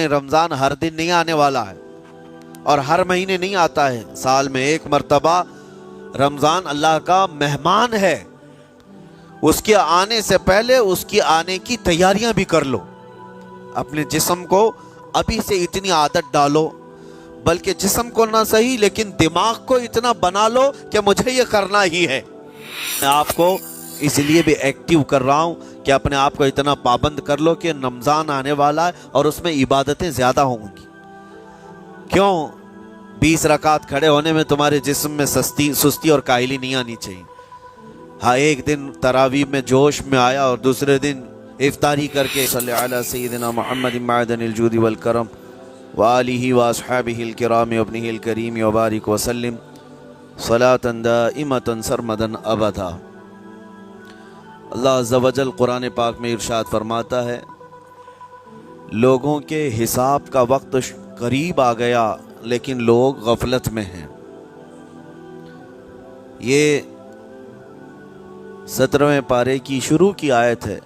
رمضان ہر دن نہیں آنے والا ہے اور ہر مہینے نہیں آتا ہے، سال میں ایک مرتبہ رمضان اللہ کا مہمان ہے۔ اس کے آنے سے پہلے اس کی آنے کی تیاریاں بھی کر لو، اپنے جسم کو ابھی سے اتنی عادت ڈالو، بلکہ جسم کو نہ صحیح لیکن دماغ کو اتنا بنا لو کہ مجھے یہ کرنا ہی ہے۔ میں آپ کو اس لیے بھی ایکٹیو کر رہا ہوں کہ اپنے آپ کو اتنا پابند کر لو کہ رمضان آنے والا ہے اور اس میں عبادتیں زیادہ ہوں گی۔ کیوں؟ 20 رکعت کھڑے ہونے میں تمہارے جسم میں سستی اور کاہلی نہیں آنی چاہیے۔ ہاں، ایک دن تراویح میں جوش میں آیا اور دوسرے دن افطاری کر کے صلی علی سیدنا محمد معدن الجود والکرم وآلہ واصحابہ الکرام وابنہ الکریم وبارک وسلم صلاۃ دائمۃ سرمدا ابدا۔ اللہ عز و جل قرآن پاک میں ارشاد فرماتا ہے، لوگوں کے حساب کا وقت قریب آ گیا لیکن لوگ غفلت میں ہیں۔ یہ 17ویں پارے کی شروع کی آیت ہے۔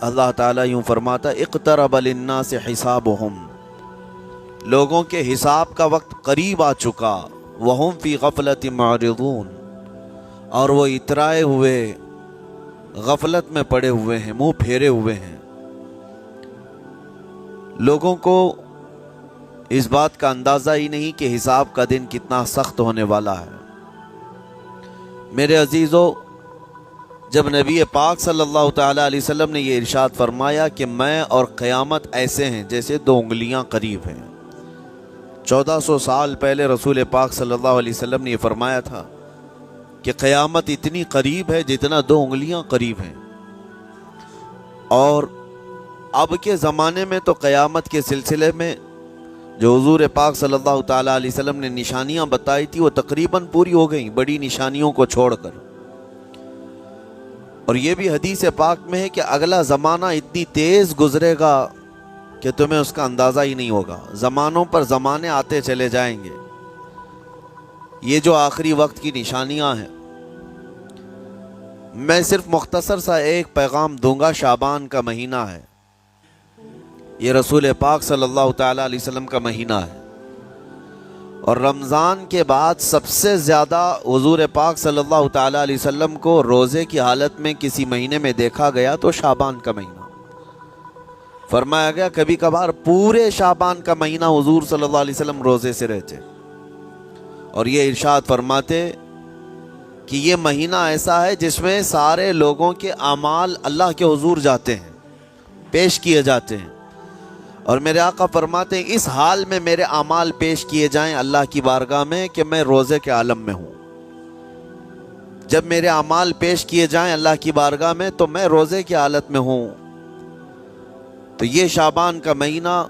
اللہ تعالیٰ یوں فرماتا ہے، اقترب للناس حسابہم، لوگوں کے حساب کا وقت قریب آ چکا، وہم فی غفلت معرضون، اور وہ اترائے ہوئے غفلت میں پڑے ہوئے ہیں، منہ پھیرے ہوئے ہیں۔ لوگوں کو اس بات کا اندازہ ہی نہیں کہ حساب کا دن کتنا سخت ہونے والا ہے۔ میرے عزیزو، جب نبی پاک صلی اللہ تعالیٰ علیہ وسلم نے یہ ارشاد فرمایا کہ میں اور قیامت ایسے ہیں جیسے 2 انگلیاں قریب ہیں، 1400 سال پہلے رسول پاک صلی اللہ علیہ وسلم نے یہ فرمایا تھا کہ قیامت اتنی قریب ہے جتنا 2 انگلیاں قریب ہیں۔ اور اب کے زمانے میں تو قیامت کے سلسلے میں جو حضور پاک صلی اللہ تعالیٰ علیہ وسلم نے نشانیاں بتائی تھی وہ تقریباً پوری ہو گئیں، بڑی نشانیوں کو چھوڑ کر۔ اور یہ بھی حدیث پاک میں ہے کہ اگلا زمانہ اتنی تیز گزرے گا کہ تمہیں اس کا اندازہ ہی نہیں ہوگا۔ زمانوں پر زمانے آتے چلے جائیں گے۔ یہ جو آخری وقت کی نشانیاں ہیں، میں صرف مختصر سا ایک پیغام دوں گا۔ شعبان کا مہینہ ہے، یہ رسول پاک صلی اللہ تعالیٰ علیہ وسلم کا مہینہ ہے، اور رمضان کے بعد سب سے زیادہ حضور پاک صلی اللہ تعالیٰ علیہ وسلم کو روزے کی حالت میں کسی مہینے میں دیکھا گیا تو شعبان کا مہینہ فرمایا گیا۔ کبھی کبھار پورے شعبان کا مہینہ حضور صلی اللہ علیہ وسلم روزے سے رہتے اور یہ ارشاد فرماتے کہ یہ مہینہ ایسا ہے جس میں سارے لوگوں کے اعمال اللہ کے حضور جاتے ہیں، پیش کیے جاتے ہیں، اور میرے آقا فرماتے ہیں اس حال میں میرے اعمال پیش کیے جائیں اللہ کی بارگاہ میں کہ میں روزے کے عالم میں ہوں۔ جب میرے اعمال پیش کیے جائیں اللہ کی بارگاہ میں تو میں روزے کی حالت میں ہوں۔ تو یہ شعبان کا مہینہ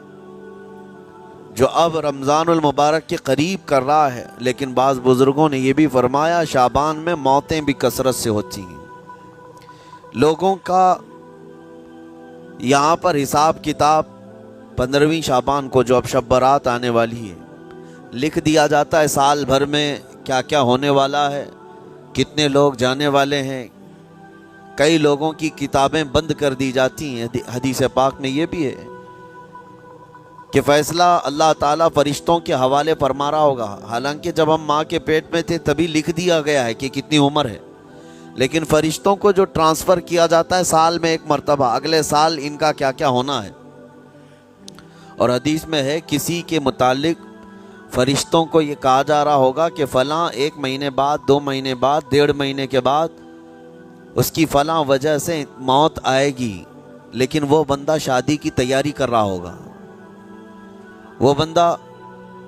جو اب رمضان المبارک کے قریب کر رہا ہے، لیکن بعض بزرگوں نے یہ بھی فرمایا شعبان میں موتیں بھی کثرت سے ہوتی ہیں۔ لوگوں کا یہاں پر حساب کتاب 15ویں شعبان کو جو اب شب برات آنے والی ہے لکھ دیا جاتا ہے، سال بھر میں کیا کیا ہونے والا ہے، کتنے لوگ جانے والے ہیں۔ کئی لوگوں کی کتابیں بند کر دی جاتی ہیں۔ حدیث پاک میں یہ بھی ہے کہ فیصلہ اللہ تعالیٰ فرشتوں کے حوالے فرما رہا ہوگا، حالانکہ جب ہم ماں کے پیٹ میں تھے تبھی لکھ دیا گیا ہے کہ کتنی عمر ہے، لیکن فرشتوں کو جو ٹرانسفر کیا جاتا ہے سال میں ایک مرتبہ، اگلے سال ان کا کیا کیا ہونا ہے۔ اور حدیث میں ہے کسی کے متعلق فرشتوں کو یہ کہا جا رہا ہوگا کہ فلاں 1 مہینے بعد، 2 مہینے بعد، 1.5 مہینے کے بعد اس کی فلاں وجہ سے موت آئے گی، لیکن وہ بندہ شادی کی تیاری کر رہا ہوگا، وہ بندہ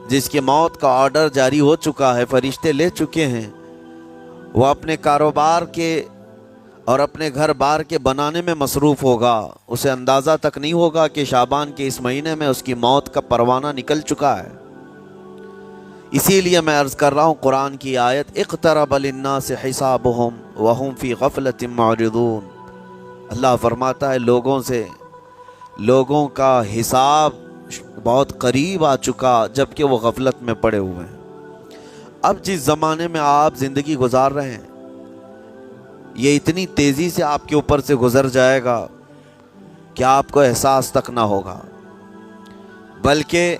جس کی موت کا آرڈر جاری ہو چکا ہے، فرشتے لے چکے ہیں، وہ اپنے کاروبار کے اور اپنے گھر بار کے بنانے میں مصروف ہوگا، اسے اندازہ تک نہیں ہوگا کہ شعبان کے اس مہینے میں اس کی موت کا پروانہ نکل چکا ہے۔ اسی لیے میں عرض کر رہا ہوں قرآن کی آیت اقترب للناس حسابہم وہم فی غفلت معرضون۔ اللہ فرماتا ہے لوگوں کا حساب بہت قریب آ چکا جبکہ وہ غفلت میں پڑے ہوئے ہیں۔ اب جس زمانے میں آپ زندگی گزار رہے ہیں یہ اتنی تیزی سے آپ کے اوپر سے گزر جائے گا کہ آپ کو احساس تک نہ ہوگا۔ بلکہ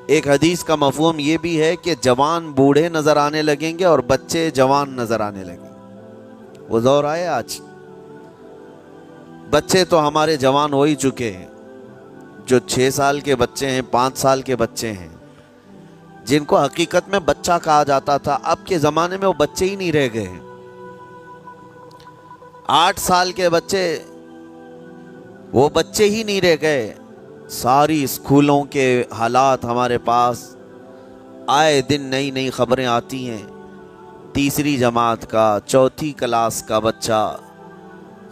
ایک حدیث کا مفہوم یہ بھی ہے کہ جوان بوڑھے نظر آنے لگیں گے اور بچے جوان نظر آنے لگیں گے۔ وہ دور آئے آج، بچے تو ہمارے جوان ہو ہی چکے ہیں، جو 6 سال کے بچے ہیں، 5 سال کے بچے ہیں، جن کو حقیقت میں بچہ کہا جاتا تھا، اب کے زمانے میں وہ بچے ہی نہیں رہ گئے ہیں۔ 8 سال کے بچے وہ بچے ہی نہیں رہ گئے۔ ساری اسکولوں کے حالات ہمارے پاس آئے دن نئی نئی خبریں آتی ہیں۔ 3ری جماعت کا، 4تھی کلاس کا بچہ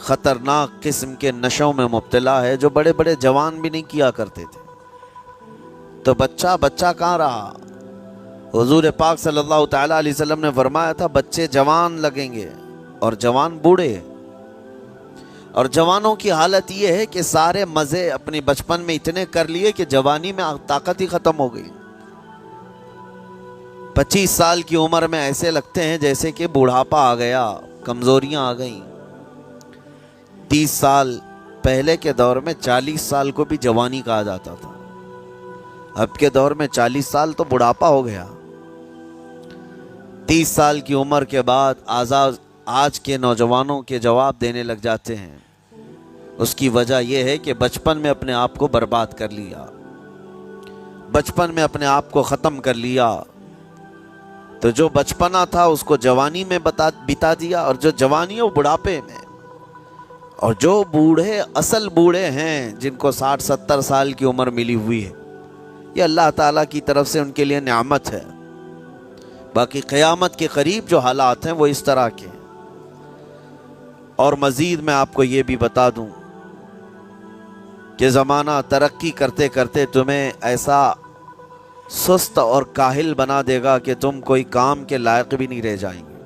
خطرناک قسم کے نشوں میں مبتلا ہے، جو بڑے بڑے جوان بھی نہیں کیا کرتے تھے۔ تو بچہ کہاں رہا؟ حضور پاک صلی اللہ تعالیٰ علیہ وسلم نے فرمایا تھا بچے جوان لگیں گے اور جوان بوڑھے، اور جوانوں کی حالت یہ ہے کہ سارے مزے اپنے بچپن میں اتنے کر لیے کہ جوانی میں طاقت ہی ختم ہو گئی۔ 25 سال کی عمر میں ایسے لگتے ہیں جیسے کہ بوڑھاپا آ گیا، کمزوریاں آ گئیں۔ 30 سال پہلے کے دور میں 40 سال کو بھی جوانی کہا جاتا تھا، اب کے دور میں 40 سال تو بڑھاپا ہو گیا۔ 30 سال کی عمر کے بعد آج کے نوجوانوں کے جواب دینے لگ جاتے ہیں۔ اس کی وجہ یہ ہے کہ بچپن میں اپنے آپ کو برباد کر لیا، بچپن میں اپنے آپ کو ختم کر لیا۔ تو جو بچپنا تھا اس کو جوانی میں بتا دیا، اور جو جوانی ہے وہ بڑھاپے میں۔ اور جو بوڑھے اصل بوڑھے ہیں، جن کو 60-70 سال کی عمر ملی ہوئی ہے، یہ اللہ تعالیٰ کی طرف سے ان کے لیے نعمت ہے۔ باقی قیامت کے قریب جو حالات ہیں وہ اس طرح کے ہیں۔ اور مزید میں آپ کو یہ بھی بتا دوں کہ زمانہ ترقی کرتے کرتے تمہیں ایسا سست اور کاہل بنا دے گا کہ تم کوئی کام کے لائق بھی نہیں رہ جائیں گے۔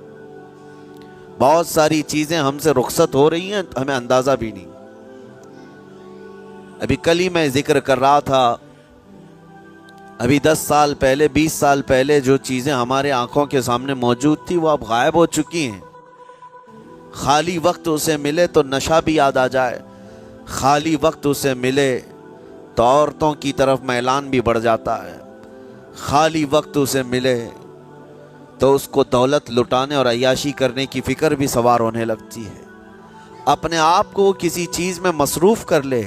بہت ساری چیزیں ہم سے رخصت ہو رہی ہیں، ہمیں اندازہ بھی نہیں۔ ابھی کل ہی میں ذکر کر رہا تھا، ابھی 10 سال پہلے، 20 سال پہلے جو چیزیں ہمارے آنکھوں کے سامنے موجود تھی وہ اب غائب ہو چکی ہیں۔ خالی وقت اسے ملے تو نشہ بھی یاد آ جائے، خالی وقت اسے ملے تو عورتوں کی طرف میلان بھی بڑھ جاتا ہے، خالی وقت اسے ملے تو اس کو دولت لٹانے اور عیاشی کرنے کی فکر بھی سوار ہونے لگتی ہے۔ اپنے آپ کو کسی چیز میں مصروف کر لے،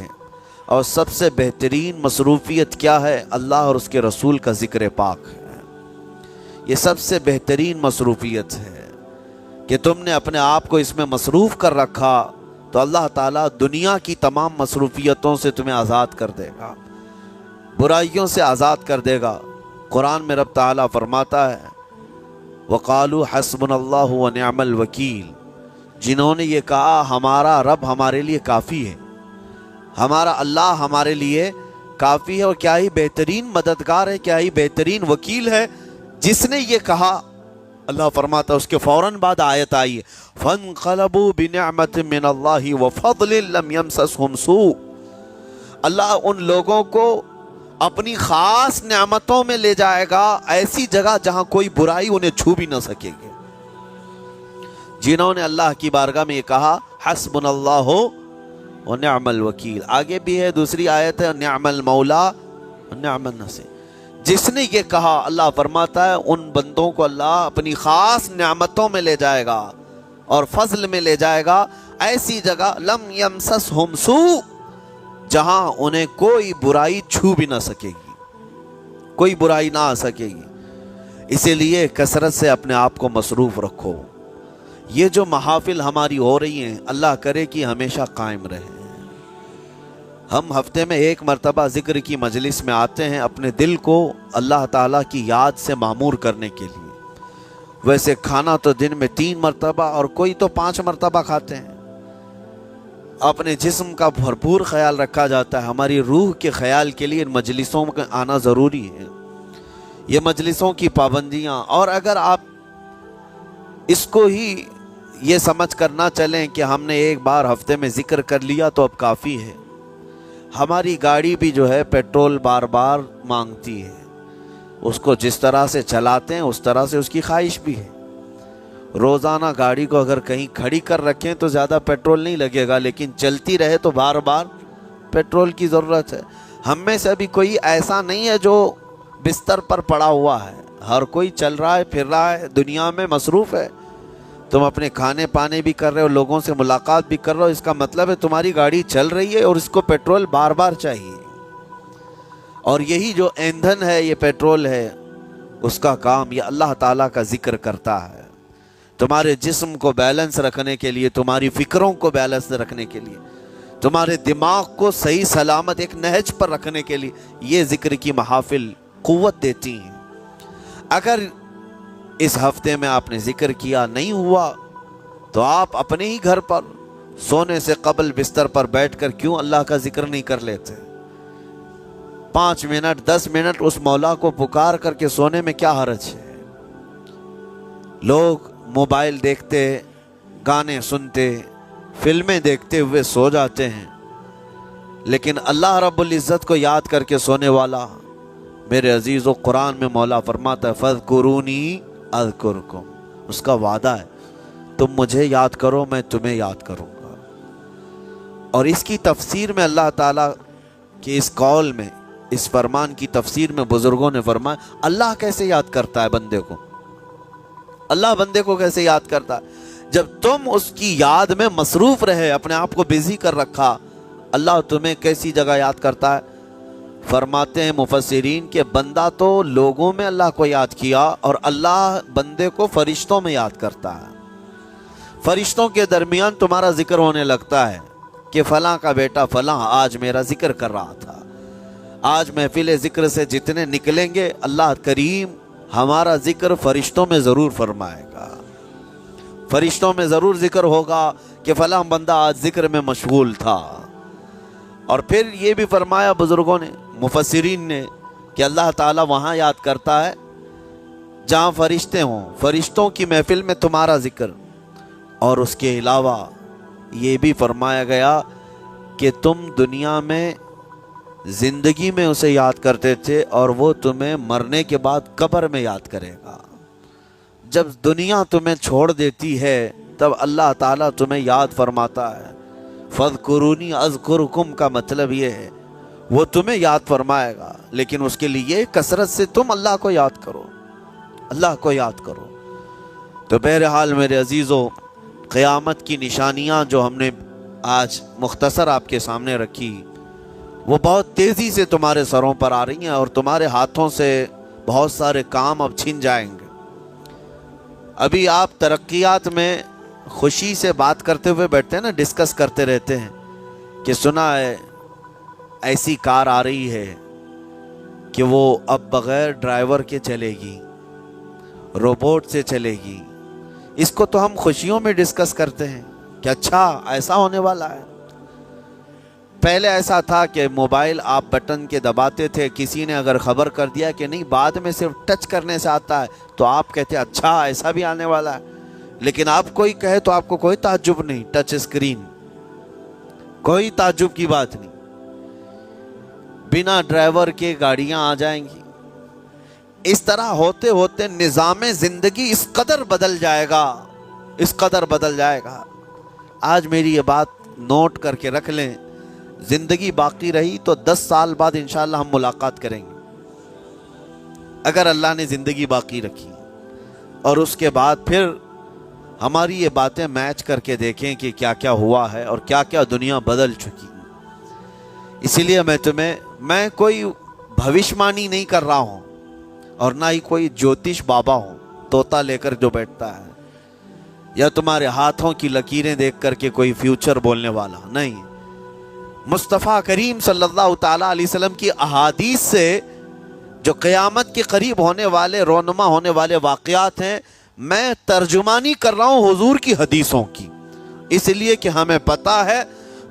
اور سب سے بہترین مصروفیت کیا ہے؟ اللہ اور اس کے رسول کا ذکر پاک ہے۔ یہ سب سے بہترین مصروفیت ہے کہ تم نے اپنے آپ کو اس میں مصروف کر رکھا تو اللہ تعالیٰ دنیا کی تمام مصروفیتوں سے تمہیں آزاد کر دے گا، برائیوں سے آزاد کر دے گا۔ قرآن میں رب تعالیٰ فرماتا ہے وَقَالُوا حَسْبُنَا اللَّهُ وَنِعْمَ الْوَكِيلُ، جنہوں نے یہ کہا ہمارا رب ہمارے لیے کافی ہے، ہمارا اللہ ہمارے لیے کافی ہے، اور کیا ہی بہترین مددگار ہے، کیا ہی بہترین وکیل ہے جس نے یہ کہا۔ اللہ فرماتا ہے، اس کے فوراً بعد آیت آئی ہے فَانْقَلَبُوا بِنِعْمَةٍ مِّنَ اللَّهِ وَفَضْلٍ لَمْ يَمْسَسْهُمْ سُوءٌ، اللہ ان لوگوں کو اپنی خاص نعمتوں میں لے جائے گا، ایسی جگہ جہاں کوئی برائی انہیں چھو بھی نہ سکے گی۔ جنہوں نے اللہ کی بارگاہ میں یہ کہا حسبنا اللہ ونعم الوکیل، آگے بھی ہے دوسری آیت ہے نعم المولا ونعم النصیر، جس نے یہ کہا اللہ فرماتا ہے ان بندوں کو اللہ اپنی خاص نعمتوں میں لے جائے گا اور فضل میں لے جائے گا، ایسی جگہ لم یمسسہم سوء، جہاں انہیں کوئی برائی چھو بھی نہ سکے گی، کوئی برائی نہ آ سکے گی۔ اسی لیے کثرت سے اپنے آپ کو مصروف رکھو۔ یہ جو محافل ہماری ہو رہی ہیں اللہ کرے کہ ہمیشہ قائم رہے۔ ہم ہفتے میں 1 مرتبہ ذکر کی مجلس میں آتے ہیں اپنے دل کو اللہ تعالیٰ کی یاد سے معمور کرنے کے لیے۔ ویسے کھانا تو دن میں 3 مرتبہ اور کوئی تو 5 مرتبہ کھاتے ہیں۔ اپنے جسم کا بھرپور خیال رکھا جاتا ہے، ہماری روح کے خیال کے لیے ان مجلسوں میں آنا ضروری ہے۔ یہ مجلسوں کی پابندیاں، اور اگر آپ اس کو ہی یہ سمجھ کر نہ چلیں کہ ہم نے ایک بار ہفتے میں ذکر کر لیا تو اب کافی ہے، ہماری گاڑی بھی جو ہے پیٹرول بار بار مانگتی ہے، اس کو جس طرح سے چلاتے ہیں اس طرح سے اس کی خواہش بھی ہے۔ روزانہ گاڑی کو اگر کہیں کھڑی کر رکھیں تو زیادہ پیٹرول نہیں لگے گا، لیکن چلتی رہے تو بار بار پیٹرول کی ضرورت ہے۔ ہم میں سے ابھی کوئی ایسا نہیں ہے جو بستر پر پڑا ہوا ہے، ہر کوئی چل رہا ہے، پھر رہا ہے، دنیا میں مصروف ہے۔ تم اپنے کھانے پانے بھی کر رہے ہو، لوگوں سے ملاقات بھی کر رہے ہو، اس کا مطلب ہے تمہاری گاڑی چل رہی ہے اور اس کو پیٹرول بار بار چاہیے، اور یہی جو ایندھن ہے، یہ پیٹرول ہے، اس کا کام یہ اللہ تعالیٰ کا ذکر کرتا ہے۔ تمہارے جسم کو بیلنس رکھنے کے لیے، تمہاری فکروں کو بیلنس رکھنے کے لیے، تمہارے دماغ کو صحیح سلامت ایک نہج پر رکھنے کے لیے یہ ذکر کی محافل قوت دیتی ہیں۔ اگر اس ہفتے میں آپ نے ذکر کیا نہیں ہوا تو آپ اپنے ہی گھر پر سونے سے قبل بستر پر بیٹھ کر کیوں اللہ کا ذکر نہیں کر لیتے؟ 5 منٹ 10 منٹ اس مولا کو پکار کر کے سونے میں کیا حرج ہے؟ لوگ موبائل دیکھتے، گانے سنتے، فلمیں دیکھتے ہوئے سو جاتے ہیں، لیکن اللہ رب العزت کو یاد کر کے سونے والا، میرے عزیزو، قرآن میں مولا فرماتا ہے فَاذْكُرُونِي أَذْكُرْكُمْ، اس کا وعدہ ہے تم مجھے یاد کرو میں تمہیں یاد کروں گا۔ اور اس کی تفسیر میں اللہ تعالیٰ کے اس قول میں، اس فرمان کی تفسیر میں بزرگوں نے فرمایا اللہ کیسے یاد کرتا ہے بندے کو؟ اللہ بندے کو کیسے یاد کرتا ہے؟ جب تم اس کی یاد میں مصروف رہے، اپنے آپ کو بزی کر رکھا، اللہ تمہیں کیسی جگہ یاد کرتا ہے؟ فرماتے ہیں مفسرین کہ بندہ تو لوگوں میں اللہ کو یاد کیا، اور اللہ بندے کو فرشتوں میں یاد کرتا ہے۔ فرشتوں کے درمیان تمہارا ذکر ہونے لگتا ہے کہ فلاں کا بیٹا فلاں آج میرا ذکر کر رہا تھا۔ آج محفل ذکر سے جتنے نکلیں گے، اللہ کریم ہمارا ذکر فرشتوں میں ضرور فرمائے گا، فرشتوں میں ضرور ذکر ہوگا کہ فلاں بندہ آج ذکر میں مشغول تھا۔ اور پھر یہ بھی فرمایا بزرگوں نے، مفسرین نے، کہ اللہ تعالیٰ وہاں یاد کرتا ہے جہاں فرشتے ہوں، فرشتوں کی محفل میں تمہارا ذکر۔ اور اس کے علاوہ یہ بھی فرمایا گیا کہ تم دنیا میں زندگی میں اسے یاد کرتے تھے، اور وہ تمہیں مرنے کے بعد قبر میں یاد کرے گا۔ جب دنیا تمہیں چھوڑ دیتی ہے تب اللہ تعالیٰ تمہیں یاد فرماتا ہے۔ فَاذْكُرُونِي أَذْكُرْكُمْ کا مطلب یہ ہے وہ تمہیں یاد فرمائے گا، لیکن اس کے لیے کثرت سے تم اللہ کو یاد کرو، اللہ کو یاد کرو۔ تو بہرحال میرے عزیزو، قیامت کی نشانیاں جو ہم نے آج مختصر آپ کے سامنے رکھی، وہ بہت تیزی سے تمہارے سروں پر آ رہی ہیں، اور تمہارے ہاتھوں سے بہت سارے کام اب چھن جائیں گے۔ ابھی آپ ترقیات میں خوشی سے بات کرتے ہوئے بیٹھتے ہیں نا، ڈسکس کرتے رہتے ہیں کہ سنا ہے ایسی کار آ رہی ہے کہ وہ اب بغیر ڈرائیور کے چلے گی، روبوٹ سے چلے گی۔ اس کو تو ہم خوشیوں میں ڈسکس کرتے ہیں کہ اچھا ایسا ہونے والا ہے۔ پہلے ایسا تھا کہ موبائل آپ بٹن کے دباتے تھے، کسی نے اگر خبر کر دیا کہ نہیں بعد میں صرف ٹچ کرنے سے آتا ہے تو آپ کہتے اچھا ایسا بھی آنے والا ہے۔ لیکن آپ کوئی کہے تو آپ کو کوئی تعجب نہیں، ٹچ اسکرین، کوئی تعجب کی بات نہیں، بنا ڈرائیور کے گاڑیاں آ جائیں گی۔ اس طرح ہوتے ہوتے نظام زندگی اس قدر بدل جائے گا، اس قدر بدل جائے گا۔ آج میری یہ بات نوٹ کر کے رکھ لیں، زندگی باقی رہی تو 10 سال بعد انشاءاللہ ہم ملاقات کریں گے، اگر اللہ نے زندگی باقی رکھی، اور اس کے بعد پھر ہماری یہ باتیں میچ کر کے دیکھیں کہ کیا کیا ہوا ہے اور کیا کیا دنیا بدل چکی۔ اسی لیے میں کوئی بھوشمانی نہیں کر رہا ہوں، اور نہ ہی کوئی جوتش بابا ہوں طوطا لے کر جو بیٹھتا ہے، یا تمہارے ہاتھوں کی لکیریں دیکھ کر کے کوئی فیوچر بولنے والا نہیں۔ مصطفیٰ کریم صلی اللہ تعالیٰ علیہ وسلم کی احادیث سے جو قیامت کے قریب ہونے والے، رونما ہونے والے واقعات ہیں، میں ترجمانی کر رہا ہوں حضور کی حدیثوں کی، اس لیے کہ ہمیں پتہ ہے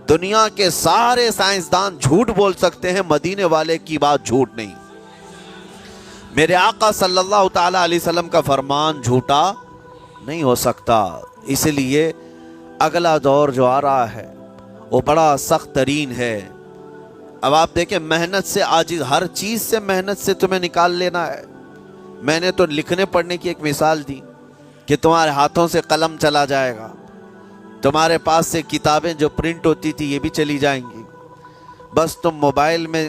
دنیا کے سارے سائنسدان جھوٹ بول سکتے ہیں، مدینے والے کی بات جھوٹ نہیں۔ میرے آقا صلی اللہ تعالیٰ علیہ وسلم کا فرمان جھوٹا نہیں ہو سکتا۔ اس لیے اگلا دور جو آ رہا ہے وہ بڑا سخت ترین ہے۔ اب آپ دیکھیں، محنت سے عاجز، ہر چیز سے محنت سے تمہیں نکال لینا ہے۔ میں نے تو لکھنے پڑھنے کی ایک مثال دی کہ تمہارے ہاتھوں سے قلم چلا جائے گا، تمہارے پاس سے کتابیں جو پرنٹ ہوتی تھی یہ بھی چلی جائیں گی، بس تم موبائل میں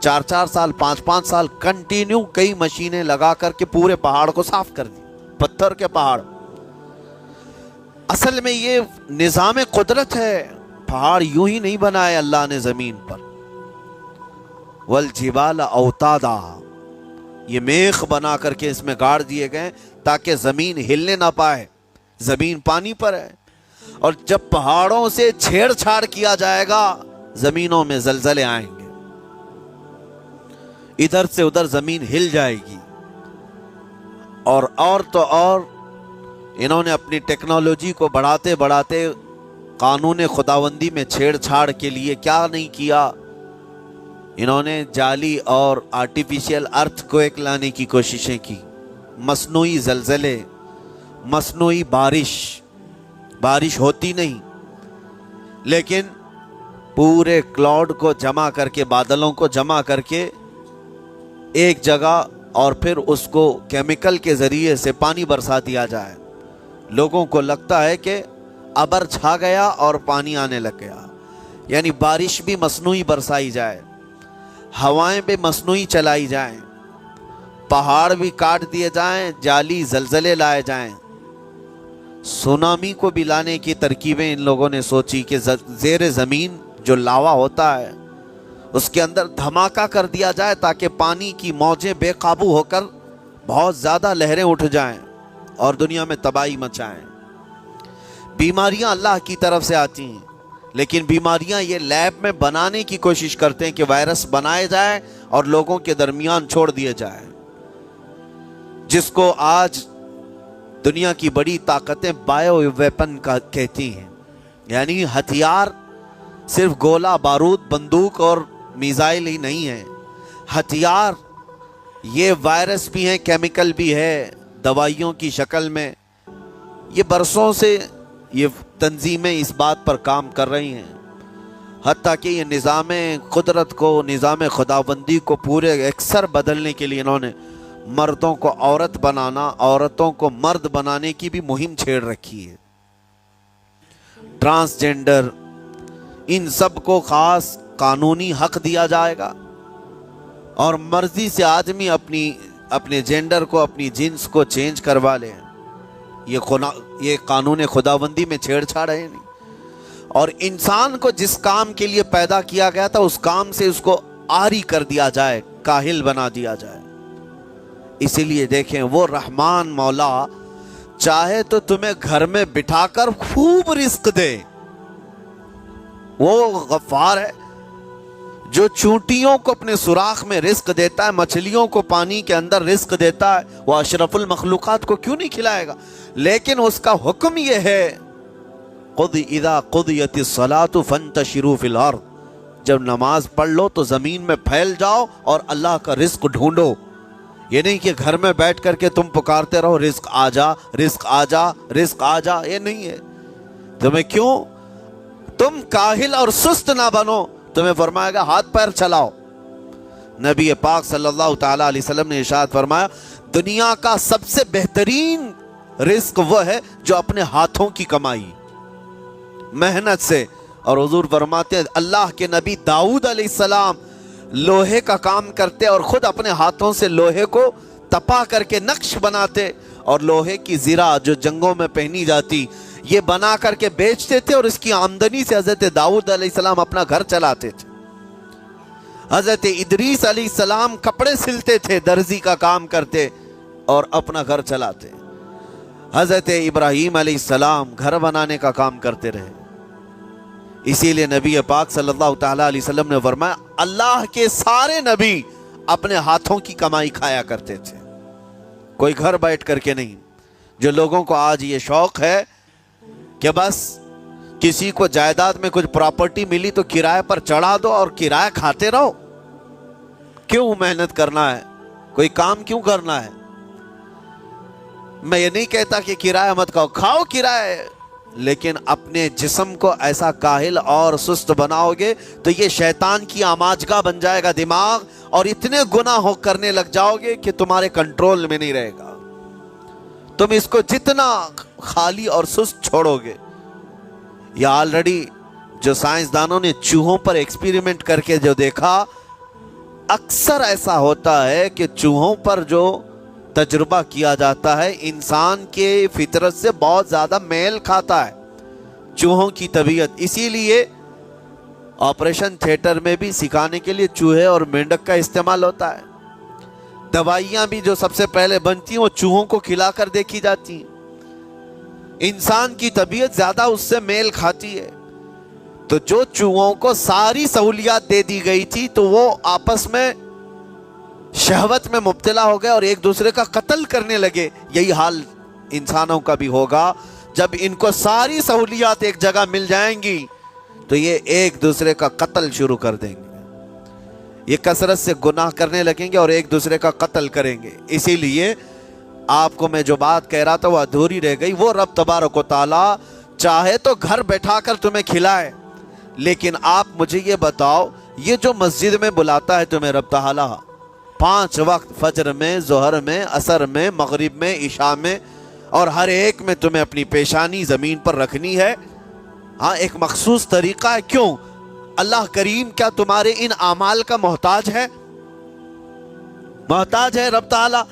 4 سال 5 سال کنٹینیو کئی مشینیں لگا کر کے پورے پہاڑ کو صاف کر دی، پتھر کے پہاڑ۔ اصل میں یہ نظام قدرت ہے، پہاڑ یوں ہی نہیں بنائے اللہ نے زمین پر۔ والجبال اوتادا، یہ میخ بنا کر کے اس میں گاڑ دیے گئے تاکہ زمین ہلنے نہ پائے، زمین پانی پر ہے، اور جب پہاڑوں سے چھیڑ چھاڑ کیا جائے گا زمینوں میں زلزلے آئیں گے، ادھر سے ادھر زمین ہل جائے گی۔ اور تو اور انہوں نے اپنی ٹیکنالوجی کو بڑھاتے بڑھاتے قانون خداوندی میں چھیڑ چھاڑ کے لیے کیا نہیں کیا، انہوں نے جعلی اور آرٹیفیشل ارتھ کویک لانے کی کوششیں کی، مصنوعی زلزلے، مصنوعی بارش ہوتی نہیں، لیکن پورے کلاؤڈ کو جمع کر کے، بادلوں کو جمع کر کے ایک جگہ، اور پھر اس کو کیمیکل کے ذریعے سے پانی برسا دیا جائے۔ لوگوں کو لگتا ہے کہ ابر چھا گیا اور پانی آنے لگ گیا، یعنی بارش بھی مصنوعی برسائی جائے، ہوائیں بھی مصنوعی چلائی جائیں، پہاڑ بھی کاٹ دیے جائیں، جعلی زلزلے لائے جائیں۔ سونامی کو بھی لانے کی ترکیبیں ان لوگوں نے سوچی کہ زیر زمین جو لاوا ہوتا ہے اس کے اندر دھماکہ کر دیا جائے تاکہ پانی کی موجیں بے قابو ہو کر بہت زیادہ لہریں اٹھ جائیں اور دنیا میں تباہی مچائیں۔ بیماریاں اللہ کی طرف سے آتی ہیں، لیکن بیماریاں یہ لیب میں بنانے کی کوشش کرتے ہیں کہ وائرس بنائے جائے اور لوگوں کے درمیان چھوڑ دیے جائے، جس کو آج دنیا کی بڑی طاقتیں بایو ویپن کا کہتی ہیں، یعنی ہتھیار صرف گولہ بارود بندوق اور میزائل ہی نہیں ہے، ہتھیار یہ وائرس بھی ہیں، کیمیکل بھی ہے، دوائیوں کی شکل میں۔ یہ برسوں سے یہ تنظیمیں اس بات پر کام کر رہی ہیں، حتیٰ کہ یہ نظام قدرت کو، نظام خداوندی کو پورے اکثر بدلنے کے لیے انہوں نے مردوں کو عورت بنانا، عورتوں کو مرد بنانے کی بھی مہم چھیڑ رکھی ہے۔ ٹرانسجینڈر، ان سب کو خاص قانونی حق دیا جائے گا، اور مرضی سے آدمی اپنے جینڈر کو، اپنی جنس کو چینج کروا لے۔ یہ قانون خداوندی میں چھیڑ چھاڑ ہے نہیں، اور انسان کو جس کام کے لیے پیدا کیا گیا تھا اس کام سے اس کو عاری کر دیا جائے، کاہل بنا دیا جائے۔ اسی لیے دیکھیں، وہ رحمان مولا چاہے تو تمہیں گھر میں بٹھا کر خوب رزق دے، وہ غفار ہے جو چونٹیوں کو اپنے سوراخ میں رزق دیتا ہے، مچھلیوں کو پانی کے اندر رزق دیتا ہے، وہ اشرف المخلوقات کو کیوں نہیں کھلائے گا؟ لیکن اس کا حکم یہ ہے، اذا قضیت الصلاۃ فانتشروا فی الارض، جب نماز پڑھ لو تو زمین میں پھیل جاؤ اور اللہ کا رزق ڈھونڈو۔ یہ نہیں کہ گھر میں بیٹھ کر کے تم پکارتے رہو رزق آ جا، رزق آ جا، رزق آ جا، یہ نہیں ہے۔ تمہیں کیوں؟ تم کاہل اور سست نہ بنو، تمہیں فرمائے گا ہاتھ پیر چلاؤ۔ نبی پاک صلی اللہ تعالیٰ علیہ وسلم نے ارشاد فرمایا، دنیا کا سب سے بہترین رزق وہ ہے جو اپنے ہاتھوں کی کمائی، محنت سے۔ اور حضور فرماتے ہیں اللہ کے نبی داؤد علیہ السلام لوہے کا کام کرتے اور خود اپنے ہاتھوں سے لوہے کو تپا کر کے نقش بناتے، اور لوہے کی زرہ جو جنگوں میں پہنی جاتی یہ بنا کر کے بیچتے تھے، اور اس کی آمدنی سے حضرت داؤد علیہ السلام اپنا گھر چلاتے تھے۔ حضرت ادریس علیہ السلام کپڑے سلتے تھے، درزی کا کام کرتے اور اپنا گھر چلاتے۔ حضرت ابراہیم علیہ السلام گھر بنانے کا کام کرتے رہے۔ اسی لیے نبی پاک صلی اللہ تعالیٰ علیہ وسلم نے فرمایا اللہ کے سارے نبی اپنے ہاتھوں کی کمائی کھایا کرتے تھے، کوئی گھر بیٹھ کر کے نہیں۔ جو لوگوں کو آج یہ شوق ہے کہ بس کسی کو جائیداد میں کچھ پراپرٹی ملی تو کرائے پر چڑھا دو اور کرایہ کھاتے رہو، کیوں محنت کرنا ہے؟ کوئی کام کیوں کرنا ہے؟ میں یہ نہیں کہتا کہ کرایہ مت کھاؤ کرایہ، لیکن اپنے جسم کو ایسا کاہل اور سست بناؤ گے تو یہ شیطان کی آماجگاہ بن جائے گا دماغ، اور اتنے گناہ کرنے لگ جاؤ گے کہ تمہارے کنٹرول میں نہیں رہے گا۔ تم اس کو جتنا خالی اور سست چھوڑو گے، یا آلریڈی جو سائنسدانوں نے چوہوں پر ایکسپیریمنٹ کر کے جو دیکھا اکثر ایسا ہوتا ہے کہ چوہوں پر جو تجربہ کیا جاتا ہے انسان کے فطرت سے بہت زیادہ میل کھاتا ہے چوہوں کی طبیعت. اسی لیے آپریشن تھیٹر میں بھی سکھانے کے لیے چوہے اور مینڈک کا استعمال ہوتا ہے. دوائیاں بھی جو سب سے پہلے بنتی ہیں وہ چوہوں کو کھلا کر دیکھی جاتی ہیں. انسان کی طبیعت زیادہ اس سے میل کھاتی ہے. تو جو چوہوں کو ساری سہولیات دے دی گئی تھی تو وہ آپس میں شہوت میں مبتلا ہو گئے اور ایک دوسرے کا قتل کرنے لگے. یہی حال انسانوں کا بھی ہوگا. جب ان کو ساری سہولیات ایک جگہ مل جائیں گی تو یہ ایک دوسرے کا قتل شروع کر دیں گے. یہ کثرت سے گناہ کرنے لگیں گے اور ایک دوسرے کا قتل کریں گے. اسی لیے آپ کو میں جو بات کہہ رہا تھا وہ ادھوری رہ گئی. وہ رب تبارک و تعالی چاہے تو گھر بیٹھا کر تمہیں کھلائے, لیکن آپ مجھے یہ بتاؤ, یہ جو مسجد میں بلاتا ہے تمہیں رب تعالی 5 وقت, فجر میں, ظہر میں, عصر میں, مغرب میں, عشاء میں, اور ہر ایک میں تمہیں اپنی پیشانی زمین پر رکھنی ہے. ہاں, ایک مخصوص طریقہ ہے. کیوں؟ اللہ کریم کیا تمہارے ان اعمال کا محتاج ہے؟ محتاج ہے رب تعالی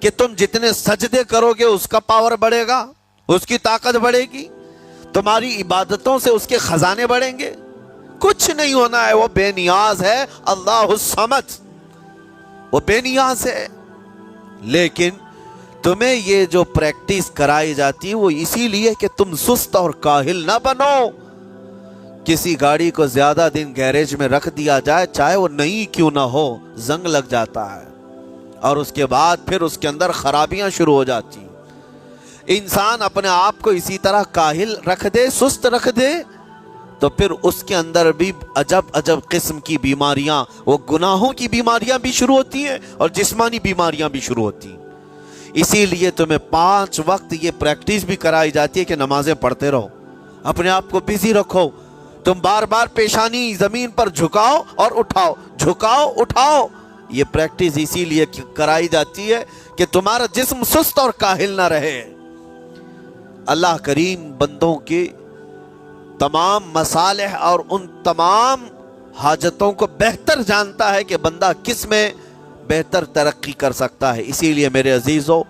کہ تم جتنے سجدے کرو گے اس کا پاور بڑھے گا, اس کی طاقت بڑھے گی, تمہاری عبادتوں سے اس کے خزانے بڑھیں گے؟ کچھ نہیں ہونا ہے. وہ بے نیاز ہے. اللہ الصمد, وہ بے نیاز ہے. لیکن تمہیں یہ جو پریکٹس کرائی جاتی ہے وہ اسی لیے کہ تم سست اور کاہل نہ بنو. کسی گاڑی کو زیادہ دن گیریج میں رکھ دیا جائے, چاہے وہ نئی کیوں نہ ہو, زنگ لگ جاتا ہے اور اس کے بعد پھر اس کے اندر خرابیاں شروع ہو جاتی. انسان اپنے آپ کو اسی طرح کاہل رکھ دے, سست رکھ دے, تو پھر اس کے اندر بھی عجب قسم کی بیماریاں, وہ گناہوں کی بیماریاں بھی شروع ہوتی ہیں اور جسمانی بیماریاں بھی شروع ہوتی ہیں. اسی لیے تمہیں 5 وقت یہ پریکٹس بھی کرائی جاتی ہے کہ نمازیں پڑھتے رہو, اپنے آپ کو بزی رکھو. تم بار بار پیشانی زمین پر جھکاؤ اور اٹھاؤ, جھکاؤ اٹھاؤ. یہ پریکٹس اسی لیے کرائی جاتی ہے کہ تمہارا جسم سست اور کاہل نہ رہے. اللہ کریم بندوں کے تمام مصالح اور ان تمام حاجتوں کو بہتر جانتا ہے کہ بندہ کس میں بہتر ترقی کر سکتا ہے. اسی لیے میرے عزیزو,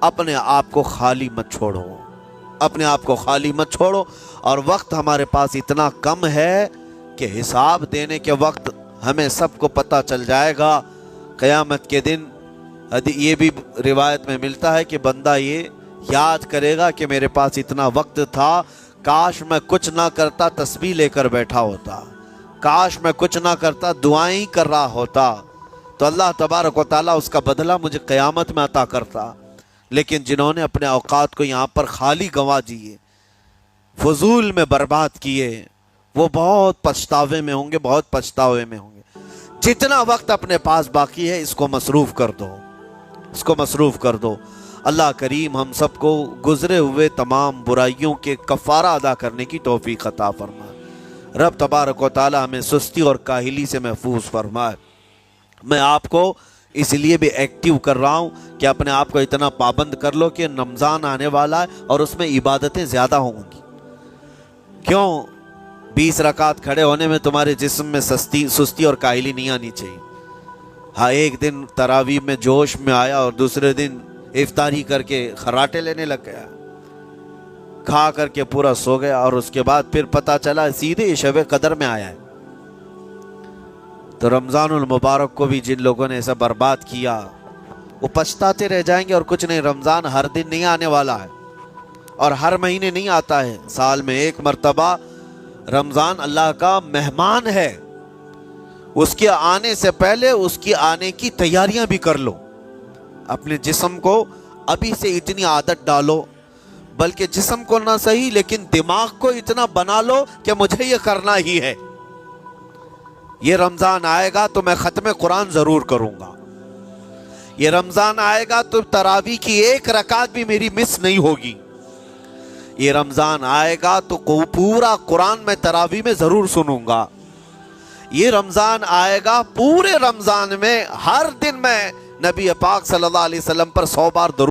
اپنے آپ کو خالی مت چھوڑو, اپنے آپ کو خالی مت چھوڑو. اور وقت ہمارے پاس اتنا کم ہے کہ حساب دینے کے وقت ہمیں سب کو پتہ چل جائے گا قیامت کے دن. یہ بھی روایت میں ملتا ہے کہ بندہ یہ یاد کرے گا کہ میرے پاس اتنا وقت تھا, کاش میں کچھ نہ کرتا تسبیح لے کر بیٹھا ہوتا, کاش میں کچھ نہ کرتا دعائیں کر رہا ہوتا, تو اللہ تبارک و تعالیٰ اس کا بدلہ مجھے قیامت میں عطا کرتا. لیکن جنہوں نے اپنے اوقات کو یہاں پر خالی گنوا دیے, فضول میں برباد کیے, وہ بہت پچھتاوے میں ہوں گے, بہت پچھتاوے میں ہوں گے. جتنا وقت اپنے پاس باقی ہے اس کو مصروف کر دو, اس کو مصروف کر دو. اللہ کریم ہم سب کو گزرے ہوئے تمام برائیوں کے کفارہ ادا کرنے کی توفیق عطا فرمائے. رب تبارک و تعالی ہمیں سستی اور کاہلی سے محفوظ فرمائے. میں آپ کو اس لیے بھی ایکٹیو کر رہا ہوں کہ اپنے آپ کو اتنا پابند کر لو کہ رمضان آنے والا ہے اور اس میں عبادتیں زیادہ ہوں گی. کیوں؟ 20 رکعت کھڑے ہونے میں تمہارے جسم میں سستی اور کاہلی نہیں آنی چاہیے. ہاں, ایک دن تراویح میں جوش میں آیا اور دوسرے دن افطاری کر کے خراٹے لینے لگ گیا, کھا کر کے پورا سو گیا, اور اس کے بعد پھر پتا چلا سیدھے شب قدر میں آیا ہے. تو رمضان المبارک کو بھی جن لوگوں نے ایسا برباد کیا وہ پچھتاتے رہ جائیں گے. اور کچھ نہیں, رمضان ہر دن نہیں آنے والا ہے اور ہر مہینے نہیں آتا ہے, سال میں ایک مرتبہ رمضان اللہ کا مہمان ہے. اس کے آنے سے پہلے اس کی آنے کی تیاریاں بھی کر لو. اپنے جسم کو ابھی سے اتنی عادت ڈالو, بلکہ جسم کو نہ صحیح لیکن دماغ کو اتنا بنا لو کہ مجھے یہ کرنا ہی ہے. یہ رمضان آئے گا تو میں ختم قرآن ضرور کروں گا, یہ رمضان آئے گا تو تراویح کی 1 رکعت بھی میری مس نہیں ہوگی, یہ رمضان آئے گا تو پورا قرآن میں تراویح میں ضرور سنوں گا, یہ رمضان آئے گا پورے رمضان میں ہر دن میں نبی پاک صلی اللہ علیہ وسلم پر 100 بار درود